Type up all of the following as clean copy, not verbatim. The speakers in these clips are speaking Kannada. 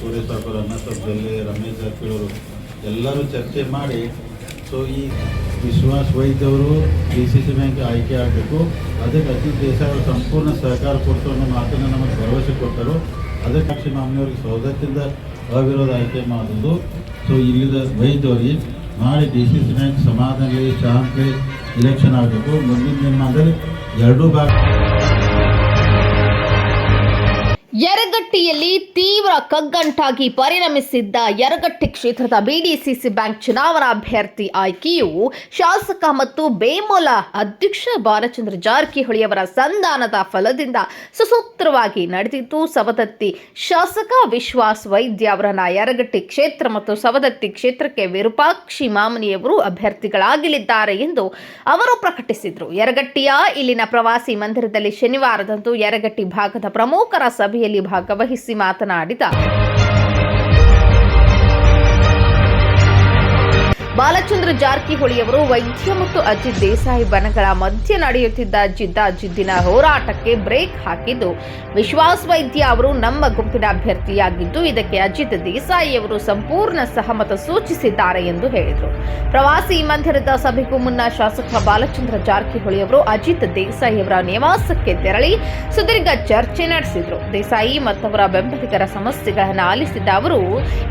ಸುರೇಶ್ ಅವರು, ಅನ್ನಸಬ್ ಜೊಲ್ಲೆ, ರಮೇಶ್ ಜಾರಕಿಹೊಳಿ ಎಲ್ಲರೂ ಚರ್ಚೆ ಮಾಡಿ ಸೊ ಈ ವಿಶ್ವಾಸ್ ವೈದ್ಯ ಅವರು DCC ಬ್ಯಾಂಕ್ ಆಯ್ಕೆ ಆಗಬೇಕು. ಅದಕ್ಕೆ ಅಜಿತ್ ದೇಸಾಯಿ ಅವರು ಸಂಪೂರ್ಣ ಸಹಕಾರ ಕೊಡ್ತು ಅನ್ನೋ ಮಾತನ್ನು ನಮಗೆ ಭರವಸೆ ಕೊಟ್ಟರು. ಅದಕ್ಕೆ ಅಕ್ಷಿ ಮಾಮನಿಯವ್ರಿಗೆ ಸೌದತ್ತಿಂದ ಅವಿರೋಧ ಆಯ್ಕೆ ಮಾಡೋದು. ಸೊ ಇಲ್ಲಿದ ವೈದ್ಯವ್ರಿಗೆ ನಾಳೆ DCC ಬ್ಯಾಂಕ್ ಸಮಾಧಾನಲಿ ಶಾಂತಿ ಇಲೆಕ್ಷನ್ ಆಗಬೇಕು. ಮುಂದಿನ ದಿನಮಾನದಲ್ಲಿ ಎರಡೂ ಭಾಗ ಯರಗಟ್ಟಿಯಲ್ಲಿ ತೀವ್ರ ಕಗ್ಗಂಟಾಗಿ ಪರಿಣಮಿಸಿದ್ದ ಯರಗಟ್ಟಿ ಕ್ಷೇತ್ರದ BDCC ಬ್ಯಾಂಕ್ ಚುನಾವಣಾ ಅಭ್ಯರ್ಥಿ ಆಯ್ಕೆಯು ಶಾಸಕ ಮತ್ತು ಬೇಮೂಲ ಅಧ್ಯಕ್ಷ ಬಾಲಚಂದ್ರ ಜಾರಕಿಹೊಳಿ ಅವರ ಸಂಧಾನದ ಫಲದಿಂದ ಸುಸೂತ್ರವಾಗಿ ನಡೆದಿದ್ದು, ಸವದತ್ತಿ ಶಾಸಕ ವಿಶ್ವಾಸ್ ವೈದ್ಯ ಅವರನ್ನ ಯರಗಟ್ಟಿ ಕ್ಷೇತ್ರ ಮತ್ತು ಸವದತ್ತಿ ಕ್ಷೇತ್ರಕ್ಕೆ ವಿರೂಪಾಕ್ಷಿ ಮಾಮನಿಯವರು ಅಭ್ಯರ್ಥಿಗಳಾಗಲಿದ್ದಾರೆ ಎಂದು ಅವರು ಪ್ರಕಟಿಸಿದರು. ಯರಗಟ್ಟಿಯ ಇಲ್ಲಿನ ಪ್ರವಾಸಿ ಮಂದಿರದಲ್ಲಿ ಶನಿವಾರದಂದು ಯರಗಟ್ಟಿ ಭಾಗದ ಪ್ರಮುಖರ ಸಭೆ ಭಾಗವಹಿಸಿ ಮಾತನಾಡಿದ ಬಾಲಚಂದ್ರ ಜಾರಕಿಹೊಳಿ ಅವರು ವೈದ್ಯ ಮತ್ತು ಅಜಿತ್ ದೇಸಾಯಿ ಬಣಗಳ ಮಧ್ಯೆ ನಡೆಯುತ್ತಿದ್ದ ಜಿದ್ದಿನ ಹೋರಾಟಕ್ಕೆ ಬ್ರೇಕ್ ಹಾಕಿದ್ದು, ವಿಶ್ವಾಸ್ ವೈದ್ಯ ಅವರು ನಮ್ಮ ಗುಂಪಿನ ಅಭ್ಯರ್ಥಿಯಾಗಿದ್ದು ಇದಕ್ಕೆ ಅಜಿತ್ ದೇಸಾಯಿ ಅವರು ಸಂಪೂರ್ಣ ಸಹಮತ ಸೂಚಿಸಿದ್ದಾರೆ ಎಂದು ಹೇಳಿದರು. ಪ್ರವಾಸಿ ಮಂದಿರದ ಸಭೆಗೂ ಮುನ್ನ ಶಾಸಕ ಬಾಲಚಂದ್ರ ಜಾರಕಿಹೊಳಿ ಅವರು ಅಜಿತ್ ದೇಸಾಯಿ ಅವರ ನಿವಾಸಕ್ಕೆ ತೆರಳಿ ಸುದೀರ್ಘ ಚರ್ಚೆ ನಡೆಸಿದರು. ದೇಸಾಯಿ ಮತ್ತವರ ಬೆಂಬಲಿಗರ ಸಮಸ್ಯೆಗಳನ್ನು ಆಲಿಸಿದ ಅವರು,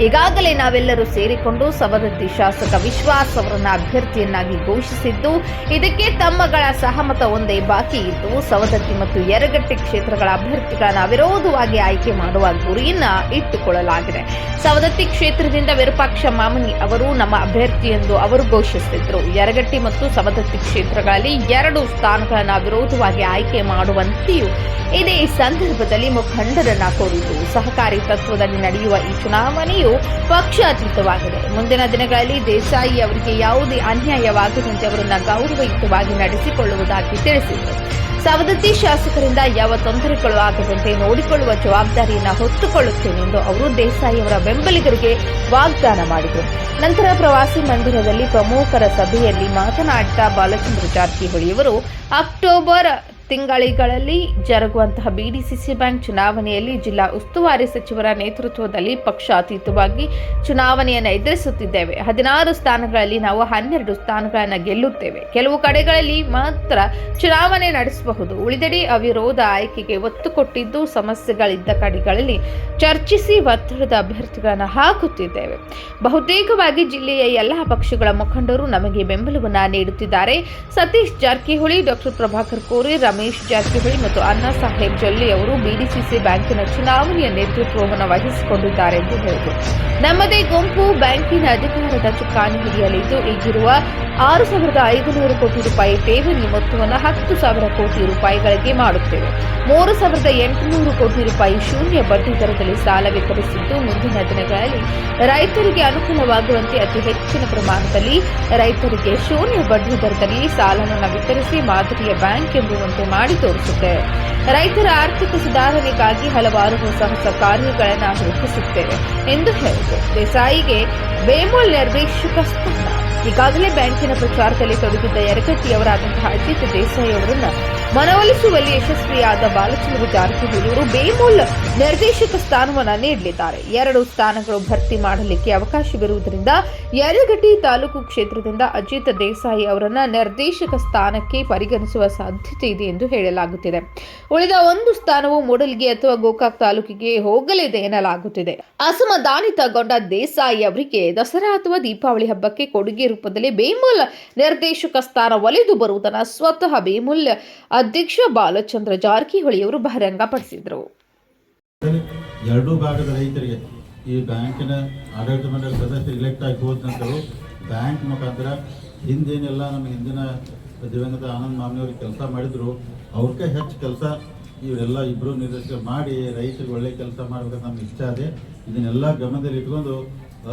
ಈಗಾಗಲೇ ನಾವೆಲ್ಲರೂ ಸೇರಿಕೊಂಡು ಸವದತ್ತಿ ಶಾಸಕ ವಿಶ್ವಾಸ್ ಅವರನ್ನ ಅಭ್ಯರ್ಥಿಯನ್ನಾಗಿ ಘೋಷಿಸಿದ್ದು, ಇದಕ್ಕೆ ತಮ್ಮಗಳ ಸಹಮತ ಒಂದೇ ಬಾಕಿ ಇದ್ದು, ಸವದತ್ತಿ ಮತ್ತು ಯರಗಟ್ಟಿ ಕ್ಷೇತ್ರಗಳ ಅಭ್ಯರ್ಥಿಗಳನ್ನು ಅವಿರೋಧವಾಗಿ ಆಯ್ಕೆ ಮಾಡುವ ಗುರಿಯನ್ನ ಇಟ್ಟುಕೊಳ್ಳಲಾಗಿದೆ. ಸವದತ್ತಿ ಕ್ಷೇತ್ರದಿಂದ ವಿರೂಪಾಕ್ಷ ಮಾಮನಿ ಅವರು ನಮ್ಮ ಅಭ್ಯರ್ಥಿ ಎಂದು ಅವರು ಘೋಷಿಸಿದ್ರು. ಯರಗಟ್ಟಿ ಮತ್ತು ಸವದತ್ತಿ ಕ್ಷೇತ್ರಗಳಲ್ಲಿ 2 ಸ್ಥಾನಗಳನ್ನು ಅವಿರೋಧವಾಗಿ ಆಯ್ಕೆ ಮಾಡುವಂತೆಯೂ ಇದೇ ಸಂದರ್ಭದಲ್ಲಿ ಮುಖಂಡರನ್ನ ಕೋರಿದ್ದು, ಸಹಕಾರಿ ತತ್ವದಲ್ಲಿ ನಡೆಯುವ ಈ ಚುನಾವಣೆಯು ಪಕ್ಷಾತೀತವಾಗಿದೆ. ಮುಂದಿನ ದಿನಗಳಲ್ಲಿ ದೇಸಾಯಿ ಅವರಿಗೆ ಯಾವುದೇ ಅನ್ಯಾಯವಾಗದಂತೆ ಅವರನ್ನು ಗೌರವಯುತವಾಗಿ ನಡೆಸಿಕೊಳ್ಳುವುದಾಗಿ ತಿಳಿಸಿದರು. ಸವದತ್ತಿ ಶಾಸಕರಿಂದ ಯಾವ ತೊಂದರೆಗಳು ಆಗದಂತೆ ನೋಡಿಕೊಳ್ಳುವ ಜವಾಬ್ದಾರಿಯನ್ನು ಹೊತ್ತುಕೊಳ್ಳುತ್ತೇನೆ ಎಂದು ಅವರು ದೇಸಾಯಿ ಅವರ ಬೆಂಬಲಿಗರಿಗೆ ವಾಗ್ದಾನ ಮಾಡಿದರು. ನಂತರ ಪ್ರವಾಸಿ ಮಂದಿರದಲ್ಲಿ ಪ್ರಮುಖರ ಸಭೆಯಲ್ಲಿ ಮಾತನಾಡಿದ ಬಾಲಚಂದ್ರ ಜಾರಕಿಹೊಳಿಯವರು, ಅಕ್ಟೋಬರ್ ತಿಂಗಳಿಗಳಲ್ಲಿ ಜರುಗುವಂತಹ BDCC ಬ್ಯಾಂಕ್ ಚುನಾವಣೆಯಲ್ಲಿ ಜಿಲ್ಲಾ ಉಸ್ತುವಾರಿ ಸಚಿವರ ನೇತೃತ್ವದಲ್ಲಿ ಪಕ್ಷಾತೀತವಾಗಿ ಚುನಾವಣೆಯನ್ನು ಎದುರಿಸುತ್ತಿದ್ದೇವೆ. 16 ಸ್ಥಾನಗಳಲ್ಲಿ ನಾವು 12 ಸ್ಥಾನಗಳನ್ನು ಗೆಲ್ಲುತ್ತೇವೆ. ಕೆಲವು ಕಡೆಗಳಲ್ಲಿ ಮಾತ್ರ ಚುನಾವಣೆ ನಡೆಸಬಹುದು. ಉಳಿದೆಡೆ ಅವಿರೋಧ ಆಯ್ಕೆಗೆ ಒತ್ತು ಕೊಟ್ಟಿದ್ದು, ಸಮಸ್ಯೆಗಳಿದ್ದ ಕಡೆಗಳಲ್ಲಿ ಚರ್ಚಿಸಿ ಒತ್ತಡದ ಅಭ್ಯರ್ಥಿಗಳನ್ನು ಹಾಕುತ್ತಿದ್ದೇವೆ. ಬಹುತೇಕವಾಗಿ ಜಿಲ್ಲೆಯ ಎಲ್ಲ ಪಕ್ಷಗಳ ಮುಖಂಡರು ನಮಗೆ ಬೆಂಬಲವನ್ನು ನೀಡುತ್ತಿದ್ದಾರೆ. ಸತೀಶ್ ಜಾರಕಿಹೊಳಿ, ಡಾಕ್ಟರ್ ಪ್ರಭಾಕರ್ ಕೋರೆ, ರಮೇಶ್ ಜಾರಕಿಹೊಳಿ ಮತ್ತು ಅಣ್ಣಾ ಸಾಹೇಬ್ ಜೊಲ್ಲೆ ಅವರು BDCC ಬ್ಯಾಂಕಿನ ಚುನಾವಣೆಯ ನೇತೃತ್ವವನ್ನು ವಹಿಸಿಕೊಂಡಿದ್ದಾರೆ ಎಂದು ಹೇಳಿದರು. ನಮ್ಮದೇ ಗುಂಪು ಬ್ಯಾಂಕಿನ ಅಧಿಕಾರದ ಚುಕ್ಕಾಣಿ ಹಿಡಿಯಲಿದ್ದು, ಈಗಿರುವ 6,500 ಕೋಟಿ ರೂಪಾಯಿ ಠೇವಣಿ ಮೊತ್ತವನ್ನು 10,000 ಕೋಟಿ ರೂಪಾಯಿಗಳಿಗೆ ಮಾಡುತ್ತೇವೆ. 3,800 ಕೋಟಿ ರೂಪಾಯಿ ಶೂನ್ಯ ಬಡ್ಡಿ ದರದಲ್ಲಿ ಸಾಲ ವಿತರಿಸಿದ್ದು, ಮುಂದಿನ ದಿನಗಳಲ್ಲಿ ರೈತರಿಗೆ ಅನುಕೂಲವಾಗುವಂತೆ ಅತಿ ಹೆಚ್ಚಿನ ಪ್ರಮಾಣದಲ್ಲಿ ರೈತರಿಗೆ ಶೂನ್ಯ ಬಡ್ಡಿ ದರದಲ್ಲಿ ಸಾಲವನ್ನು ವಿತರಿಸಿ ಮಾದರಿಯ ಬ್ಯಾಂಕ್ ಎಂಬುವಂತೆ ಮಾಡಿ ತೋರಿಸುತ್ತೇವೆ. ರೈತರ ಆರ್ಥಿಕ ಸುಧಾರಣೆಗಾಗಿ ಹಲವಾರು ಹೊಸ ಕಾರ್ಯಗಳನ್ನು ರೂಪಿಸುತ್ತೇವೆ ಎಂದು ಹೇಳಿದರು. ದೇಸಾಯಿಗೆ ಬೇಮೂಲ್ ನಿರ್ದೇಶಕ ಸ್ಥಾನ. ಈಗಾಗಲೇ ಬ್ಯಾಂಕಿನ ಪ್ರಚಾರದಲ್ಲಿ ತೊಡಗಿದ್ದ ಯರಗಟ್ಟಿಯವರಾದಂತಹ ಅಜಿತ್ ದೇಸಾಯಿ ಅವರನ್ನು ಮನವೊಲಿಸುವಲ್ಲಿ ಯಶಸ್ವಿಯಾದ ಬಾಲಚಂದ್ರ ಜಾರಕಿಹೊಳಿ ಅವರು ಬೇಮೂಲ್ ನಿರ್ದೇಶಕ ಸ್ಥಾನವನ್ನು ನೀಡಲಿದ್ದಾರೆ. 2 ಸ್ಥಾನಗಳು ಭರ್ತಿ ಮಾಡಲಿಕ್ಕೆ ಅವಕಾಶವಿರುವುದರಿಂದ ಯರಗಟ್ಟಿ ತಾಲೂಕು ಕ್ಷೇತ್ರದಿಂದ ಅಜಿತ್ ದೇಸಾಯಿ ಅವರನ್ನ ನಿರ್ದೇಶಕ ಸ್ಥಾನಕ್ಕೆ ಪರಿಗಣಿಸುವ ಸಾಧ್ಯತೆ ಇದೆ ಎಂದು ಹೇಳಲಾಗುತ್ತಿದೆ. ಉಳಿದ 1 ಸ್ಥಾನವು ಮೂಡಲ್ಗಿ ಅಥವಾ ಗೋಕಾಕ್ ತಾಲೂಕಿಗೆ ಹೋಗಲಿದೆ ಎನ್ನಲಾಗುತ್ತಿದೆ. ಅಸಮಾಧಾನಿತಗೊಂಡ ದೇಸಾಯಿ ಅವರಿಗೆ ದಸರಾ ಅಥವಾ ದೀಪಾವಳಿ ಹಬ್ಬಕ್ಕೆ ಕೊಡುಗೆ ರೂಪದಲ್ಲಿ ಬೇಮೂಲ್ ನಿರ್ದೇಶಕ ಸ್ಥಾನ ಒಲಿದು ಬರುವುದನ್ನು ಸ್ವತಃ ಬೇಮೂಲ್ ಅಧ್ಯಕ್ಷ ಬಾಲಚಂದ್ರ ಜಾರಕಿಹೊಳಿ ಅವರು ಬಹಿರಂಗಪಡಿಸಿದರು. 2 ಭಾಗದ ರೈತರಿಗೆ ಈ ಬ್ಯಾಂಕಿನ ಆಡಳಿತ ಮಂಡಳಿ ಸದಸ್ಯರು ಇಲೆಕ್ಟ್ ಆಗಿ ಹೋದ ನಂತರ ಬ್ಯಾಂಕ್ ಮುಖಾಂತರ ಹಿಂದೇನೆಲ್ಲ ನಮ್ಮ ಹಿಂದಿನ ದಿವಂಗತ ಆನಂದ್ ಮಾಮನಿಯವರು ಕೆಲಸ ಮಾಡಿದ್ರು, ಅವ್ರಿಗೆ ಹೆಚ್ಚು ಕೆಲಸ ಇವರೆಲ್ಲ ಇಬ್ಬರು ನಿರ್ದೇಶಕ ಮಾಡಿ ರೈತರಿಗೆ ಒಳ್ಳೆ ಕೆಲಸ ಮಾಡಬೇಕಂತ ನಮ್ಗೆ ಇಷ್ಟ ಇದೆ. ಇದನ್ನೆಲ್ಲ ಗಮನದಲ್ಲಿ ಇಟ್ಕೊಂಡು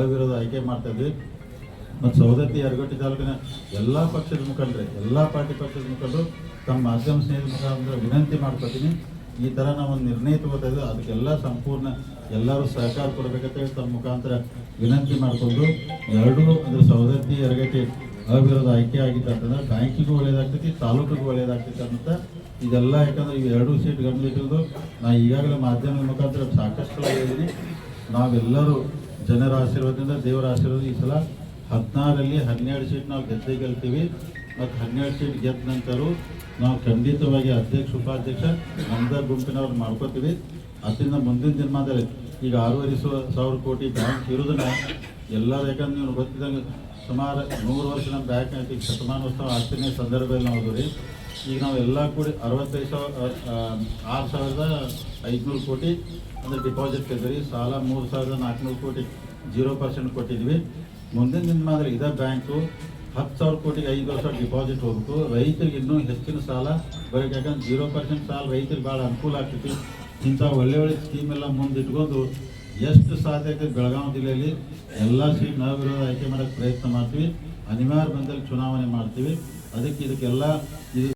ಅವಿರೋಧ ಆಯ್ಕೆ ಮಾಡ್ತಾ ಇದ್ವಿ. ಮತ್ತು ಸವದತ್ತಿ ಯರಗಟ್ಟಿ ತಾಲೂಕಿನ ಎಲ್ಲ ಪಕ್ಷದ ಮುಖಂಡರು, ಎಲ್ಲ ಪಾರ್ಟಿ ಪಕ್ಷದ ಮುಖಂಡರು ತಮ್ಮ ಮಾಧ್ಯಮ ಸ್ನೇಹಿತರ ಮುಖಾಂತರ ವಿನಂತಿ ಮಾಡ್ಕೊತೀನಿ, ಈ ಥರ ನಾವೊಂದು ನಿರ್ಣಯ ತಗೋತಾ ಇದ್ದೀವಿ, ಅದಕ್ಕೆಲ್ಲ ಸಂಪೂರ್ಣ ಎಲ್ಲರೂ ಸಹಕಾರ ಕೊಡಬೇಕಂತ ಹೇಳಿ ತಮ್ಮ ಮುಖಾಂತರ ವಿನಂತಿ ಮಾಡಿಕೊಂಡು 2 ಅಂದರೆ ಸವದತ್ತಿ ಯರಗಟ್ಟಿ ಅವಿರೋಧ ಆಯ್ಕೆ ಆಗಿತ್ತು ಅಂತಂದ್ರೆ ಬ್ಯಾಂಕಿಗೂ ಒಳ್ಳೇದಾಗ್ತೈತಿ, ತಾಲೂಕಿಗೂ ಒಳ್ಳೇದಾಗ್ತೈತಿ ಅಂತ ಇದೆಲ್ಲ. ಯಾಕಂದ್ರೆ ಈ 2 ಸೀಟ್ ಗಮನಿಸಿರೋದು ನಾ ಈಗಾಗಲೇ ಮಾಧ್ಯಮದ ಮುಖಾಂತರ ಸಾಕಷ್ಟು ಹೇಳಿದ್ದೀನಿ. ನಾವೆಲ್ಲರೂ ಜನರ ಆಶೀರ್ವಾದದಿಂದ ದೇವರ ಆಶೀರ್ವಾದ ಈ ಸಲ 16ರಲ್ಲಿ 12 ಸೀಟ್ ನಾವು ಗೆಲ್ತೀವಿ ಮತ್ತು 12 ಸೀಟ್ ಗೆದ್ದ ನಂತರ ನಾವು ಖಂಡಿತವಾಗಿ ಅಧ್ಯಕ್ಷ ಉಪಾಧ್ಯಕ್ಷ ನಮ್ದ ಗುಂಪಿನವ್ರು ಮಾಡ್ಕೋತೀವಿ. ಅದರಿಂದ ಮುಂದಿನ ದಿನಮಾನದಲ್ಲಿ ಈಗ 6,500 ಕೋಟಿ ಬ್ಯಾಂಕ್ ಇರೋದನ್ನ ಎಲ್ಲರೂ, ಯಾಕಂದ್ರೆ ನೀವು ಗೊತ್ತಿದ್ದಂಗೆ ಸುಮಾರು 100 ವರ್ಷ ನಮ್ಮ ಬ್ಯಾಂಕ್ ಐತಿ, ಶತಮಾನೋತ್ಸವ ಆಚರಣೆ ಸಂದರ್ಭದಲ್ಲಿ ನಾವು ಅದು ರೀ. ಈಗ ನಾವು ಎಲ್ಲ ಕೂಡಿ 6,500 ಕೋಟಿ ಅಂದರೆ ಡಿಪಾಸಿಟ್ ತೆಗೆದ್ರಿ. ಸಾಲ 3,400 ಕೋಟಿ 0% ಕೊಟ್ಟಿದ್ವಿ. ಮುಂದಿನ ದಿನಮಾನದಲ್ಲಿ ಇದೇ ಬ್ಯಾಂಕು 10,000 ಕೋಟಿಗೆ 5 ವರ್ಷ ಡಿಪಾಸಿಟ್ ಹೋಗ್ಬೇಕು. ರೈತರಿಗೆ ಇನ್ನೂ ಹೆಚ್ಚಿನ ಸಾಲ ಬರೋಕ್ಕೆ, ಯಾಕಂದ್ರೆ 0% ಸಾಲ ರೈತರಿಗೆ ಭಾಳ ಅನುಕೂಲ ಆಗ್ತೈತಿ. ಇಂಥ ಒಳ್ಳೆ ಸ್ಕೀಮ್ ಎಲ್ಲ ಮುಂದಿಟ್ಕೊಂಡು ಎಷ್ಟು ಸಾಧ್ಯ ಆಗ್ತದೆ ಬೆಳಗಾವಿ ಜಿಲ್ಲೆಯಲ್ಲಿ ಎಲ್ಲ ಸೀಟ್ ನಾವು ವಿರೋಧ ಆಯ್ಕೆ ಮಾಡೋಕ್ಕೆ ಪ್ರಯತ್ನ ಮಾಡ್ತೀವಿ. ಅನಿವಾರ್ಯ ಬಂದಲ್ಲಿ ಚುನಾವಣೆ ಮಾಡ್ತೀವಿ. ಇದಕ್ಕೆಲ್ಲ ಇದು